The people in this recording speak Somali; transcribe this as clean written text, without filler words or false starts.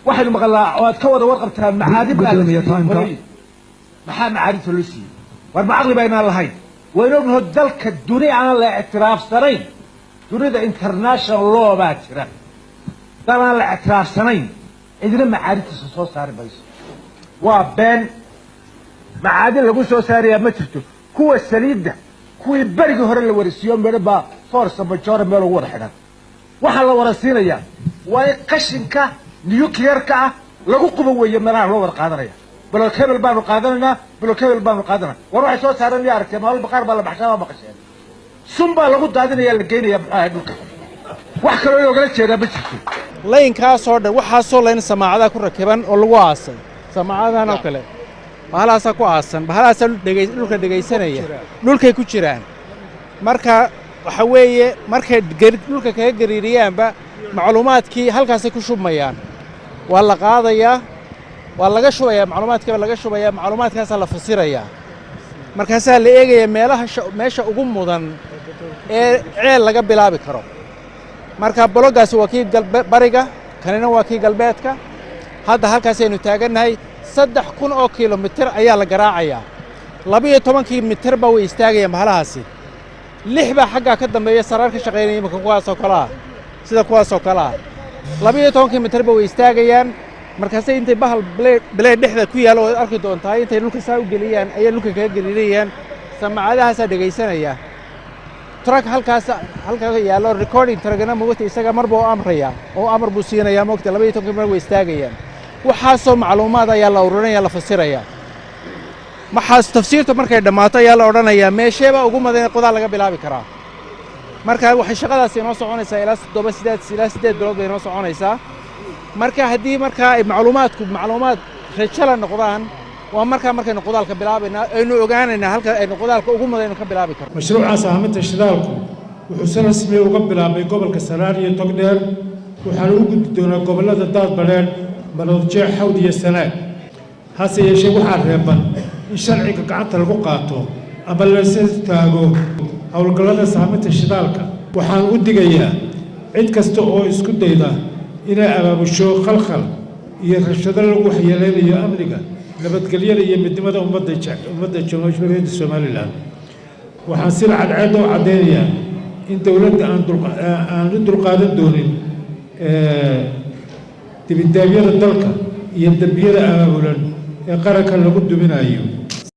واحد مقلع واتكود ورقبتها معادن maxaa macaariifta loo siiyey war ma caqli baynaan lahayn waynoognaho dalka duni aan la ictiraafsanayn dunida international law baa jira dal aan la ictiraafsanayn cidina macaariiftiisa soo saari mayso waa been macaadin lagu soo saarayaa ma jirto kuwa saliidda kuwii berigii hore la warisiiyo meedho baa force majora meel ugu wada xidhan waxaa la warasiinayaa waa in qashinka nuclearka ah lagu quban weeye meelaha loo wada qaadanaya بلو كابل بانو قادرنا بلو كابل بانو قادرنا وروح سو سارن يا اركي مال بقار بلا بخشا بقشين سنبا لو دادين يا لغين يا دولك wax kale oo kala jeeda bajirto laynka soo dhan waxa soo layn samaacada ku rakiban oo lagu aasay samaacadahan oo kale bahalaas ku aasan bahalaas dhulka dhageysanaya dhulkay ku jiraan marka waxa weeye markay dhulka kaga gariiriyaanba macluumaadkii halkaas ku shubmayaan waa la qaadayaa waa laga shubayaa macluumaadkaas la fasiraya markaas la eegaya meesha ugu mudan ee ceel laga bilaabi karo marka blogaas waa kii bariga kanina waa kii galbeedka hadda halkaas aynu taaganahay 3,000 oo kiiloomitir ayaa la garaacaya 12 kiiloomitir baa way istaagayaan bahalahaasi 6 baa xagga ka dambeeya saraar ka shaqeynaya marka kuwaas oo kala sida kuwaas oo kala 12 kiiloomitir baa way istaagayaan markaas intay bahal blade dhexda ku yaalo oo arki doontaa intay dhulka saa u geliyaan ay dhulka kaga gariirayaan samaacadahaas dhageysanaya truck halkaas yaalo recording tragana moogta isaga marba oo amraya oo amar buu siinaya moogta 12 kiiloomitir way istaagayaan waxa soo macluumaad ayaa la ururinaya la fasiraya maxaas tafsiirta markay dhamaato ayaa la oranayaa meesheeba ugu madan qodaal laga bilaabi karaa marka waxay shaqadaas inoo soconaysaa ilaa 8 bilood bay inoo soconaysaa marka haddii ay macluumaad rajala noqdaan waa markay qodaalka bilaabayna aynu ogaanayna halka ay qodaalka ugu madan ka bilaabi karo mashruuca saaminta shidaalku wuxuu si rasmi ah uga bilaabay gobolka Sanaar iyo Togdheer waxaana uu gudbi doonaa gobolada Daadbaleen Maroodijeex Hawd iyo Sanaag hase yeeshee waxaa reeban in sharciga gacanta lagu qaato ama la taago hawlgallada saaminta shidaalka waxaan u digayaa cid kasta oo isku dayda inay abaabusho khalkhal iyo rabshado lagu waxyeeleynayo amniga nabadgelyada iyo midnimada ummadda Jamhuuriyadda Soomaaliland waxaan si cadceed oo cadeynaya in dawladda aan dulqaadan doonin dibidaabyada dalka iyo dambiyada abaabulan ee qaranka lagu duminayo